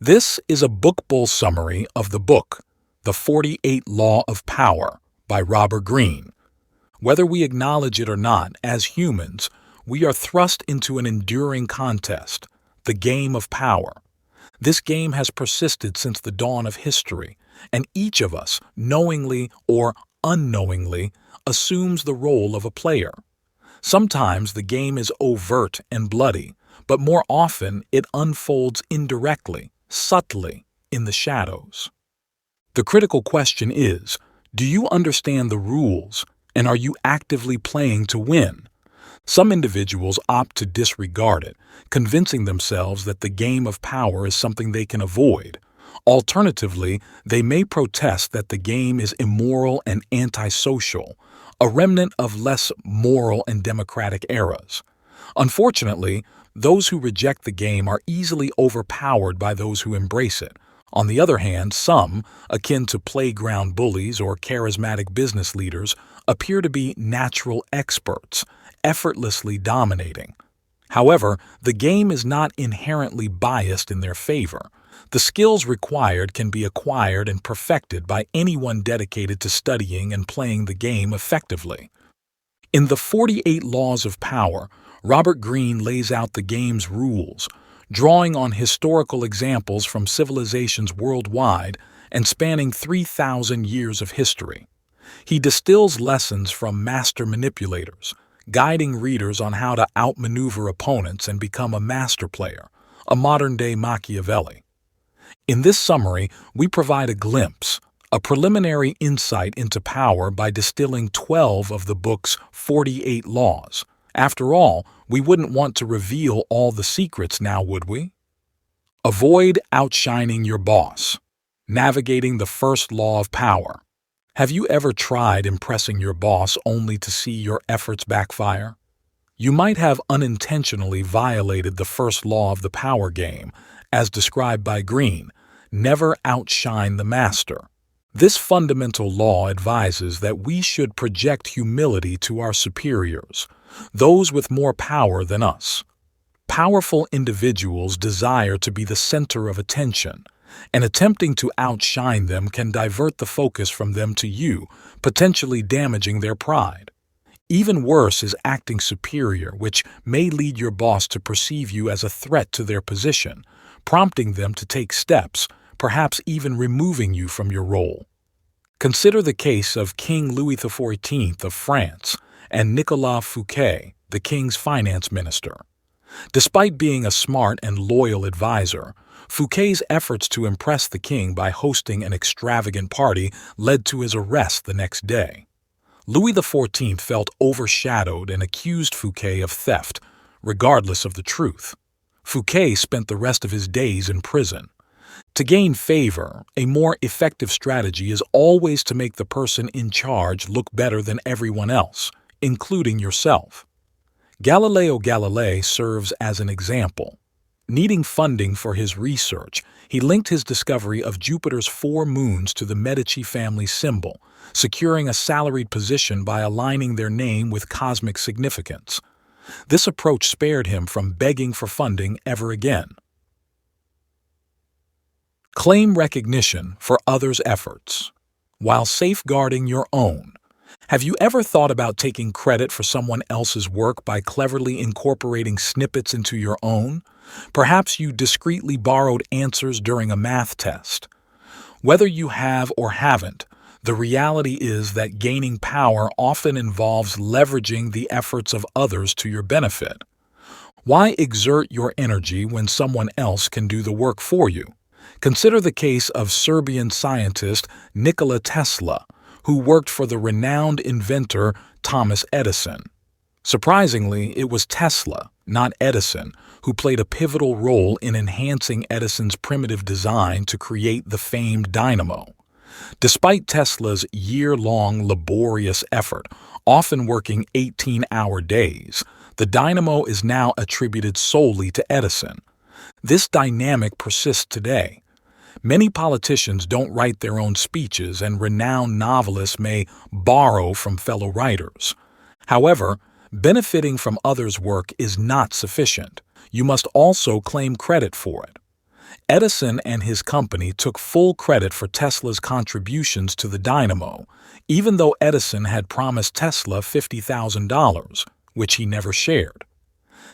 This is a bookable summary of the book, The 48 Law of Power by Robert Greene. Whether we acknowledge it or not, as humans, we are thrust into an enduring contest, the game of power. This game has persisted since the dawn of history, and each of us, knowingly or unknowingly, assumes the role of a player. Sometimes the game is overt and bloody, but more often it unfolds indirectly, subtly, in the shadows. The critical question is, do you understand the rules, and are you actively playing to win? Some individuals opt to disregard it, convincing themselves that the game of power is something they can avoid. Alternatively, they may protest that the game is immoral and antisocial, a remnant of less moral and democratic eras. Unfortunately, those who reject the game are easily overpowered by those who embrace it. On the other hand, some, akin to playground bullies or charismatic business leaders, appear to be natural experts, effortlessly dominating. However, the game is not inherently biased in their favor. The skills required can be acquired and perfected by anyone dedicated to studying and playing the game effectively. In the 48 Laws of Power, Robert Greene lays out the game's rules, drawing on historical examples from civilizations worldwide and spanning 3,000 years of history. He distills lessons from master manipulators, guiding readers on how to outmaneuver opponents and become a master player, a modern-day Machiavelli. In this summary, we provide a glimpse, a preliminary insight into power by distilling 12 of the book's 48 laws. After all, we wouldn't want to reveal all the secrets now, would we? Avoid outshining your boss. Navigating the first law of power. Have you ever tried impressing your boss only to see your efforts backfire? You might have unintentionally violated the first law of the power game, as described by Greene: never outshine the master. This fundamental law advises that we should project humility to our superiors, those with more power than us. Powerful individuals desire to be the center of attention, and attempting to outshine them can divert the focus from them to you, potentially damaging their pride. Even worse is acting superior, which may lead your boss to perceive you as a threat to their position, prompting them to take steps, perhaps even removing you from your role. Consider the case of King Louis XIV of France and Nicolas Fouquet, the king's finance minister. Despite being a smart and loyal advisor, Fouquet's efforts to impress the king by hosting an extravagant party led to his arrest the next day. Louis XIV felt overshadowed and accused Fouquet of theft, regardless of the truth. Fouquet spent the rest of his days in prison. To gain favor, a more effective strategy is always to make the person in charge look better than everyone else, including yourself. Galileo Galilei serves as an example. Needing funding for his research, he linked his discovery of Jupiter's 4 moons to the Medici family symbol, securing a salaried position by aligning their name with cosmic significance. This approach spared him from begging for funding ever again. Claim recognition for others' efforts, while safeguarding your own. Have you ever thought about taking credit for someone else's work by cleverly incorporating snippets into your own? Perhaps you discreetly borrowed answers during a math test. Whether you have or haven't, the reality is that gaining power often involves leveraging the efforts of others to your benefit. Why exert your energy when someone else can do the work for you? Consider the case of Serbian scientist Nikola Tesla, who worked for the renowned inventor Thomas Edison. Surprisingly, it was Tesla, not Edison, who played a pivotal role in enhancing Edison's primitive design to create the famed dynamo. Despite Tesla's year-long laborious effort, often working 18-hour days, the dynamo is now attributed solely to Edison. This dynamic persists today. Many politicians don't write their own speeches, and renowned novelists may borrow from fellow writers. However, benefiting from others' work is not sufficient. You must also claim credit for it. Edison and his company took full credit for Tesla's contributions to the dynamo, even though Edison had promised Tesla $50,000, which he never shared.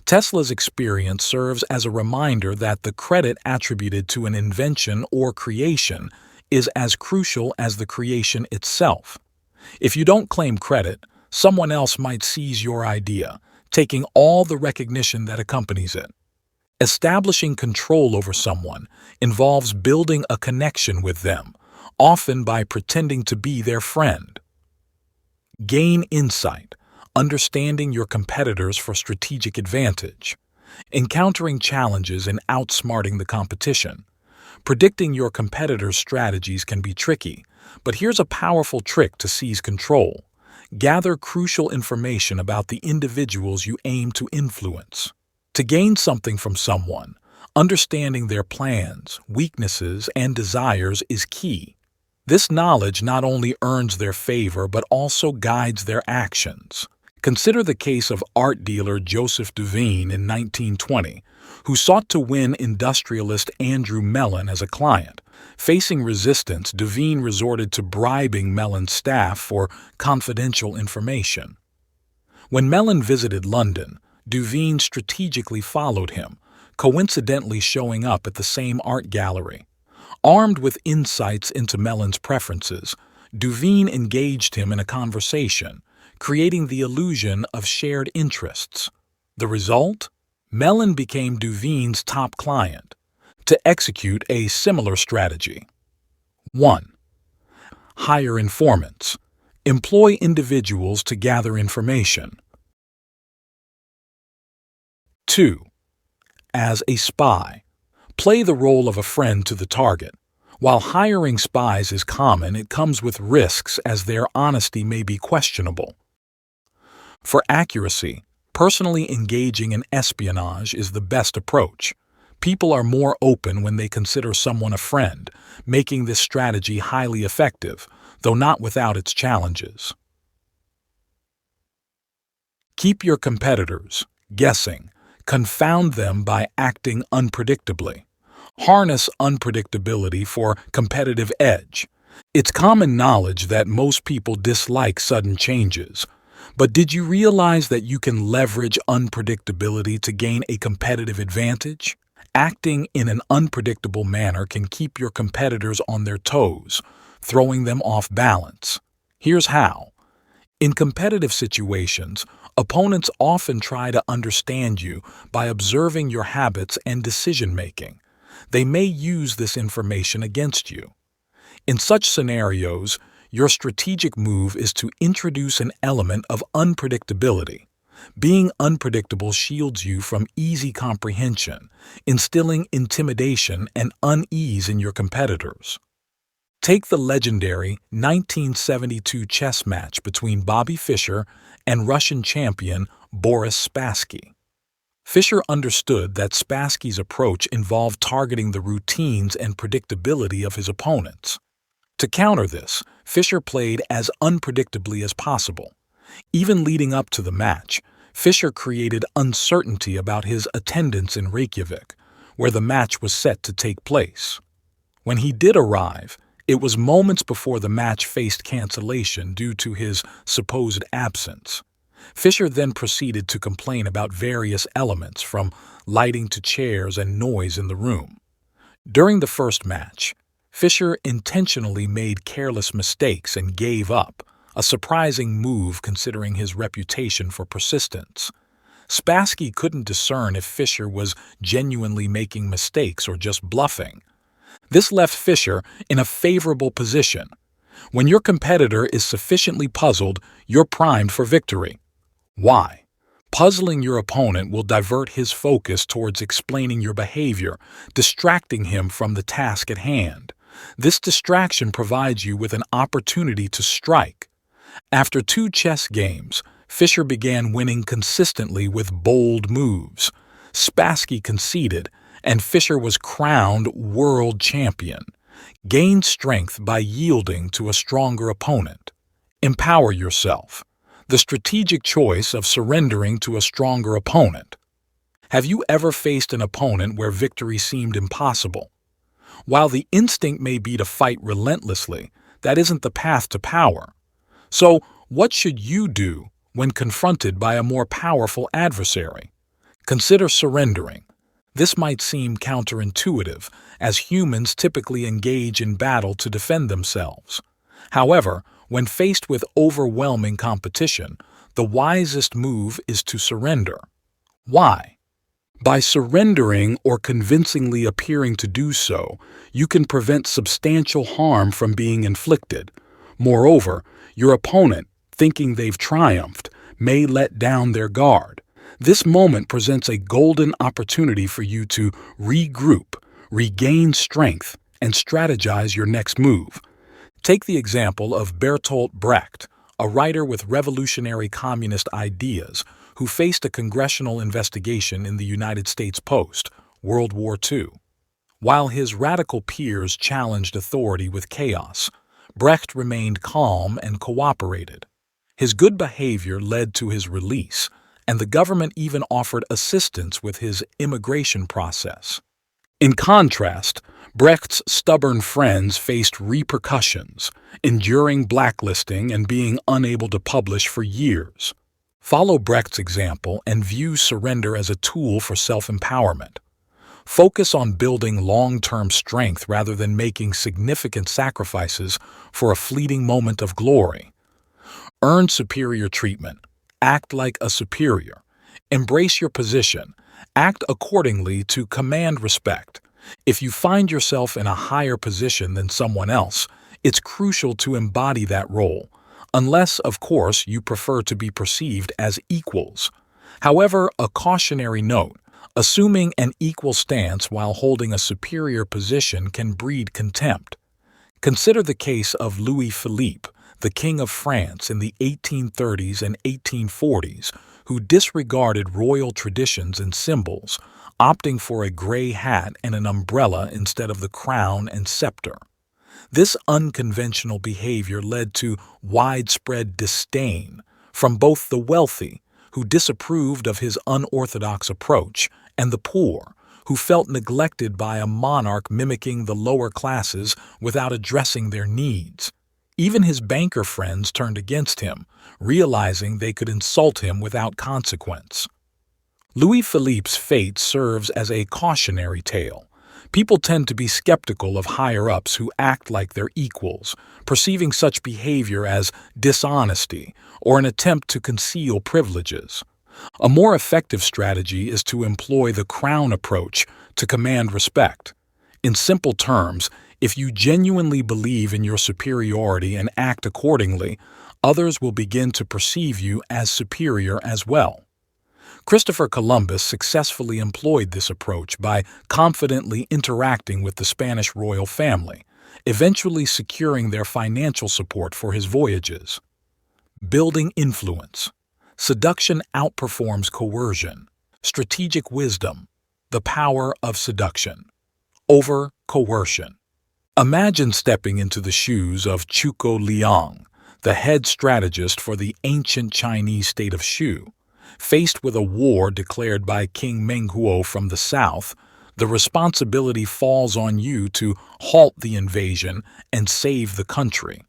Tesla's experience serves as a reminder that the credit attributed to an invention or creation is as crucial as the creation itself. If you don't claim credit, someone else might seize your idea, taking all the recognition that accompanies it. Establishing control over someone involves building a connection with them, often by pretending to be their friend. Gain insight, understanding your competitors for strategic advantage, encountering challenges and outsmarting the competition. Predicting your competitors' strategies can be tricky, but here's a powerful trick to seize control. Gather crucial information about the individuals you aim to influence. To gain something from someone, understanding their plans, weaknesses, and desires is key. This knowledge not only earns their favor but also guides their actions. Consider the case of art dealer Joseph Duveen in 1920, who sought to win industrialist Andrew Mellon as a client. Facing resistance, Duveen resorted to bribing Mellon's staff for confidential information. When Mellon visited London, Duveen strategically followed him, coincidentally showing up at the same art gallery. Armed with insights into Mellon's preferences, Duveen engaged him in a conversation, creating the illusion of shared interests. The result? Mellon became Duveen's top client. To execute a similar strategy. 1. Hire informants. Employ individuals to gather information. 2. As a spy. Play the role of a friend to the target. While hiring spies is common, it comes with risks as their honesty may be questionable. For accuracy, personally engaging in espionage is the best approach. People are more open when they consider someone a friend, making this strategy highly effective, though not without its challenges. Keep your competitors guessing. Confound them by acting unpredictably. Harness unpredictability for competitive edge. It's common knowledge that most people dislike sudden changes. But did you realize that you can leverage unpredictability to gain a competitive advantage? Acting in an unpredictable manner can keep your competitors on their toes, throwing them off balance. Here's how. In competitive situations, opponents often try to understand you by observing your habits and decision-making. They may use this information against you. In such scenarios, your strategic move is to introduce an element of unpredictability. Being unpredictable shields you from easy comprehension, instilling intimidation and unease in your competitors. Take the legendary 1972 chess match between Bobby Fischer and Russian champion Boris Spassky. Fischer understood that Spassky's approach involved targeting the routines and predictability of his opponents. To counter this, Fischer played as unpredictably as possible. Even leading up to the match, Fischer created uncertainty about his attendance in Reykjavik, where the match was set to take place. When he did arrive, it was moments before the match faced cancellation due to his supposed absence. Fischer then proceeded to complain about various elements, from lighting to chairs and noise in the room. During the first match, Fischer intentionally made careless mistakes and gave up, a surprising move considering his reputation for persistence. Spassky couldn't discern if Fischer was genuinely making mistakes or just bluffing. This left Fischer in a favorable position. When your competitor is sufficiently puzzled, you're primed for victory. Why? Puzzling your opponent will divert his focus towards explaining your behavior, distracting him from the task at hand. This distraction provides you with an opportunity to strike. After 2 chess games, Fischer began winning consistently with bold moves. Spassky conceded, and Fischer was crowned world champion. Gain strength by yielding to a stronger opponent. Empower yourself. The strategic choice of surrendering to a stronger opponent. Have you ever faced an opponent where victory seemed impossible? While the instinct may be to fight relentlessly, that isn't the path to power. So, what should you do when confronted by a more powerful adversary? Consider surrendering. This might seem counterintuitive, as humans typically engage in battle to defend themselves. However, when faced with overwhelming competition, the wisest move is to surrender. Why? By surrendering or convincingly appearing to do so, you can prevent substantial harm from being inflicted. Moreover, your opponent, thinking they've triumphed, may let down their guard. This moment presents a golden opportunity for you to regroup, regain strength, and strategize your next move. Take the example of Bertolt Brecht, a writer with revolutionary communist ideas who faced a congressional investigation in the United States post-World War II. While his radical peers challenged authority with chaos, Brecht remained calm and cooperated. His good behavior led to his release, and the government even offered assistance with his immigration process. In contrast, Brecht's stubborn friends faced repercussions, enduring blacklisting and being unable to publish for years. Follow Brecht's example and view surrender as a tool for self-empowerment. Focus on building long-term strength rather than making significant sacrifices for a fleeting moment of glory. Earn superior treatment. Act like a superior. Embrace your position. Act accordingly to command respect. If you find yourself in a higher position than someone else, it's crucial to embody that role, unless, of course, you prefer to be perceived as equals. However, a cautionary note: assuming an equal stance while holding a superior position can breed contempt. Consider the case of Louis Philippe, the King of France in the 1830s and 1840s, who disregarded royal traditions and symbols, opting for a gray hat and an umbrella instead of the crown and scepter. This unconventional behavior led to widespread disdain from both the wealthy, who disapproved of his unorthodox approach, and the poor, who felt neglected by a monarch mimicking the lower classes without addressing their needs. Even his banker friends turned against him, realizing they could insult him without consequence. Louis Philippe's fate serves as a cautionary tale. People tend to be skeptical of higher-ups who act like they're equals, perceiving such behavior as dishonesty or an attempt to conceal privileges. A more effective strategy is to employ the crown approach to command respect. In simple terms, if you genuinely believe in your superiority and act accordingly, others will begin to perceive you as superior as well. Christopher Columbus successfully employed this approach by confidently interacting with the Spanish royal family, eventually securing their financial support for his voyages. Building influence. Seduction outperforms coercion. Strategic wisdom. The power of seduction over coercion. Imagine stepping into the shoes of Zhuge Liang, the head strategist for the ancient Chinese state of Shu. Faced with a war declared by King Menghuo from the south, the responsibility falls on you to halt the invasion and save the country.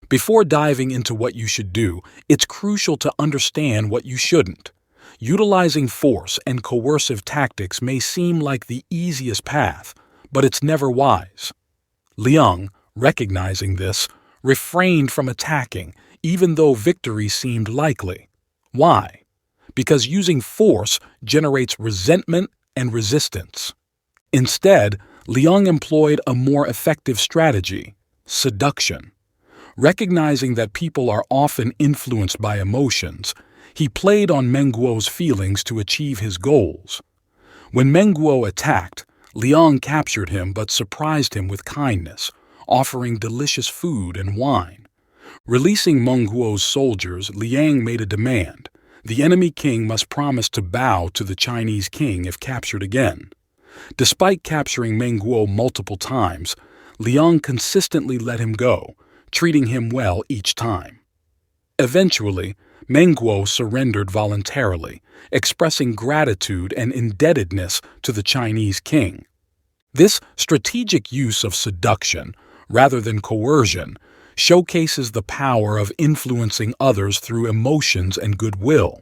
Before diving into what you should do, it's crucial to understand what you shouldn't. Utilizing force and coercive tactics may seem like the easiest path, but it's never wise. Liang, recognizing this, refrained from attacking, even though victory seemed likely. Why? Because using force generates resentment and resistance. Instead, Liang employed a more effective strategy: seduction. Recognizing that people are often influenced by emotions, he played on Menghuo's feelings to achieve his goals. When Menghuo attacked, Liang captured him but surprised him with kindness, offering delicious food and wine. Releasing Menghuo's soldiers, Liang made a demand: the enemy king must promise to bow to the Chinese king if captured again. Despite capturing Menghuo multiple times, Liang consistently let him go, treating him well each time. Eventually, Menguo surrendered voluntarily, expressing gratitude and indebtedness to the Chinese king. This strategic use of seduction, rather than coercion, showcases the power of influencing others through emotions and goodwill.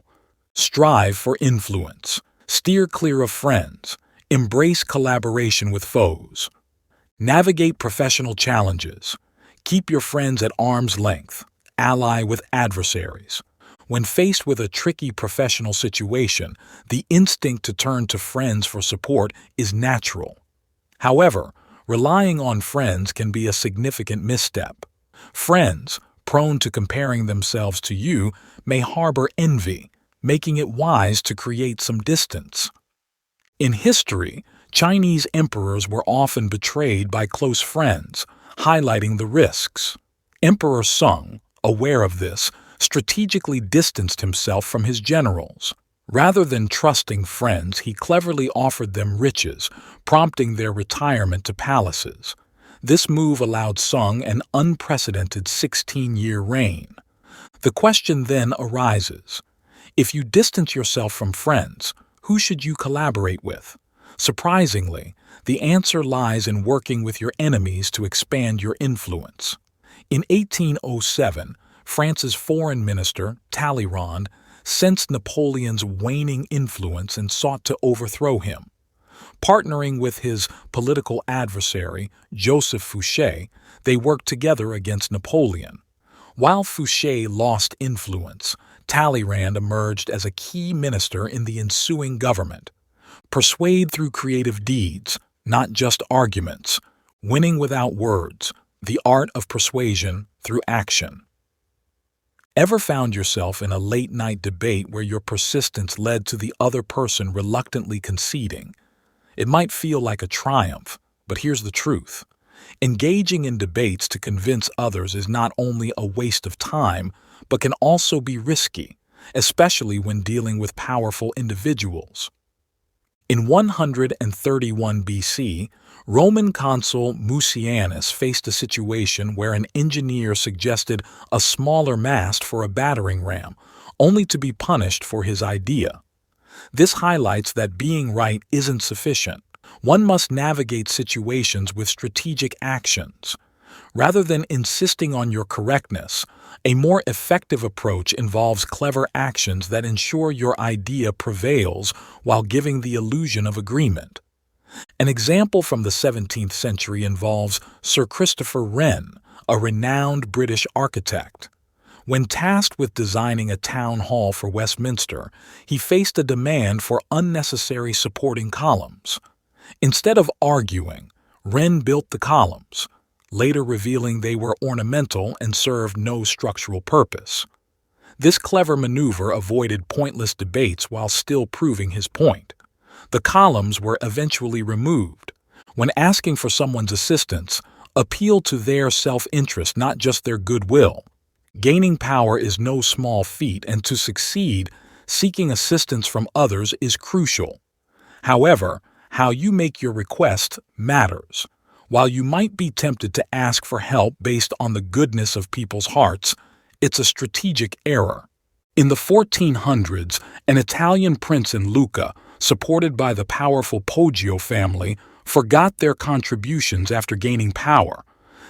Strive for influence. Steer clear of friends. Embrace collaboration with foes. Navigate professional challenges. Keep your friends at arm's length. Ally with adversaries. When faced with a tricky professional situation, the instinct to turn to friends for support is natural. However, relying on friends can be a significant misstep. Friends, prone to comparing themselves to you, may harbor envy, making it wise to create some distance. In history, Chinese emperors were often betrayed by close friends, highlighting the risks. Emperor Sung, aware of this, strategically distanced himself from his generals. Rather than trusting friends, he cleverly offered them riches, prompting their retirement to palaces. This move allowed Sung an unprecedented 16-year reign. The question then arises, if you distance yourself from friends, who should you collaborate with? Surprisingly, the answer lies in working with your enemies to expand your influence. In 1807, France's foreign minister, Talleyrand, sensed Napoleon's waning influence and sought to overthrow him. Partnering with his political adversary, Joseph Fouché, they worked together against Napoleon. While Fouché lost influence, Talleyrand emerged as a key minister in the ensuing government. Persuade through creative deeds, not just arguments. Winning without words, the art of persuasion through action. Ever found yourself in a late-night debate where your persistence led to the other person reluctantly conceding? It might feel like a triumph, but here's the truth. Engaging in debates to convince others is not only a waste of time, but can also be risky, especially when dealing with powerful individuals. In 131 BC, Roman consul Mucianus faced a situation where an engineer suggested a smaller mast for a battering ram, only to be punished for his idea. This highlights that being right isn't sufficient. One must navigate situations with strategic actions. Rather than insisting on your correctness, a more effective approach involves clever actions that ensure your idea prevails while giving the illusion of agreement. An example from the 17th century involves Sir Christopher Wren, a renowned British architect. When tasked with designing a town hall for Westminster, he faced a demand for unnecessary supporting columns. Instead of arguing, Wren built the columns, later revealing they were ornamental and served no structural purpose. This clever maneuver avoided pointless debates while still proving his point. The columns were eventually removed. When asking for someone's assistance, appeal to their self-interest, not just their goodwill. Gaining power is no small feat, and to succeed, seeking assistance from others is crucial. However, how you make your request matters. While you might be tempted to ask for help based on the goodness of people's hearts, it's a strategic error. In the 1400s, an Italian prince in Lucca, supported by the powerful Poggio family, forgot their contributions after gaining power.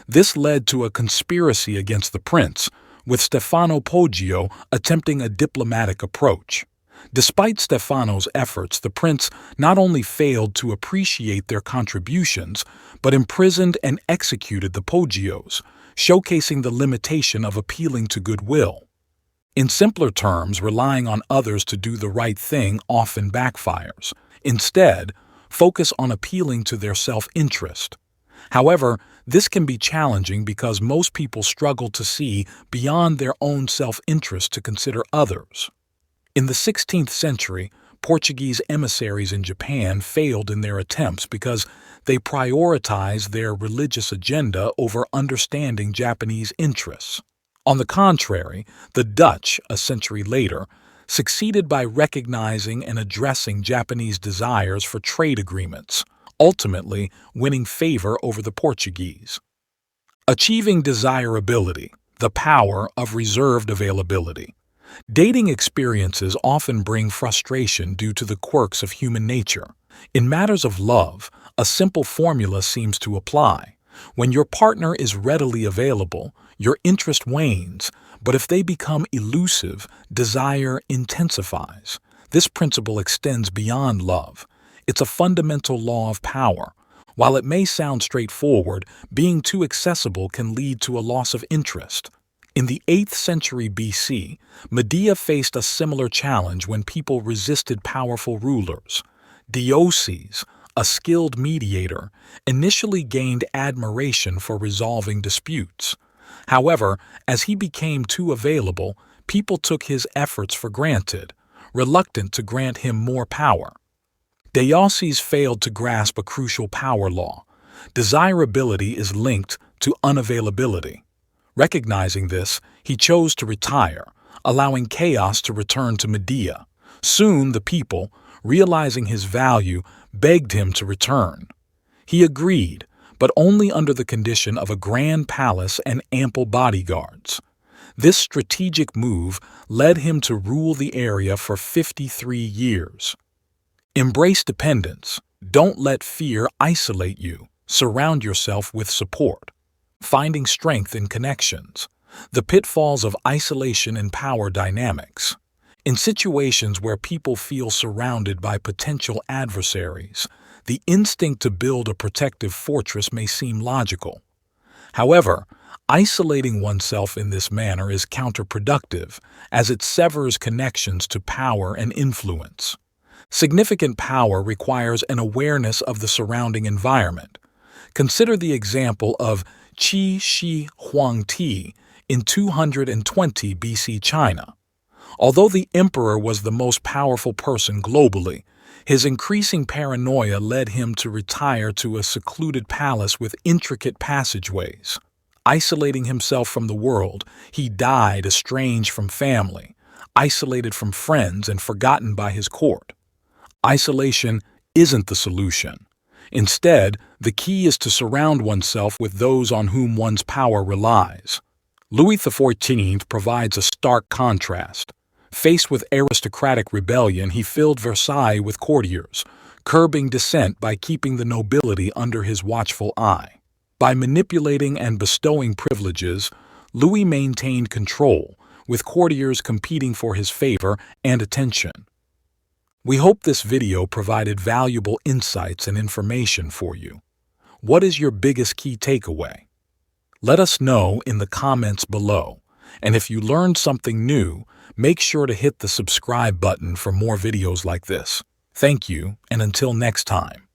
This led to a conspiracy against the prince, with Stefano Poggio attempting a diplomatic approach. Despite Stefano's efforts, the prince not only failed to appreciate their contributions, but imprisoned and executed the Poggios, showcasing the limitation of appealing to goodwill. In simpler terms, relying on others to do the right thing often backfires. Instead, focus on appealing to their self-interest. However, this can be challenging because most people struggle to see beyond their own self-interest to consider others. In the 16th century, Portuguese emissaries in Japan failed in their attempts because they prioritized their religious agenda over understanding Japanese interests. On the contrary, the Dutch, a century later, succeeded by recognizing and addressing Japanese desires for trade agreements, ultimately winning favor over the Portuguese. Achieving desirability, the power of reserved availability. Dating experiences often bring frustration due to the quirks of human nature. In matters of love, a simple formula seems to apply. When your partner is readily available, your interest wanes, but if they become elusive, desire intensifies. This principle extends beyond love. It's a fundamental law of power. While it may sound straightforward, being too accessible can lead to a loss of interest. In the 8th century BC, Medea faced a similar challenge when people resisted powerful rulers. Deioces, a skilled mediator, initially gained admiration for resolving disputes. However, as he became too available, people took his efforts for granted, reluctant to grant him more power. Deioces failed to grasp a crucial power law. Desirability is linked to unavailability. Recognizing this, he chose to retire, allowing chaos to return to Medea. Soon the people, realizing his value, begged him to return. He agreed, but only under the condition of a grand palace and ample bodyguards. This strategic move led him to rule the area for 53 years. Embrace dependence. Don't let fear isolate you. Surround yourself with support. Finding strength in connections. The pitfalls of isolation and power dynamics. In situations where people feel surrounded by potential adversaries, the instinct to build a protective fortress may seem logical. However, isolating oneself in this manner is counterproductive, as it severs connections to power and influence. Significant power requires an awareness of the surrounding environment. Consider the example of Qi Shi Huangti in 220 BC China. Although the emperor was the most powerful person globally, his increasing paranoia led him to retire to a secluded palace with intricate passageways. Isolating himself from the world, he died estranged from family, isolated from friends, and forgotten by his court. Isolation isn't the solution. Instead, the key is to surround oneself with those on whom one's power relies. Louis XIV provides a stark contrast. Faced with aristocratic rebellion, he filled Versailles with courtiers, curbing dissent by keeping the nobility under his watchful eye. By manipulating and bestowing privileges, Louis maintained control, with courtiers competing for his favor and attention. We hope this video provided valuable insights and information for you. What is your biggest key takeaway? Let us know in the comments below. And if you learned something new, make sure to hit the subscribe button for more videos like this. Thank you, and until next time.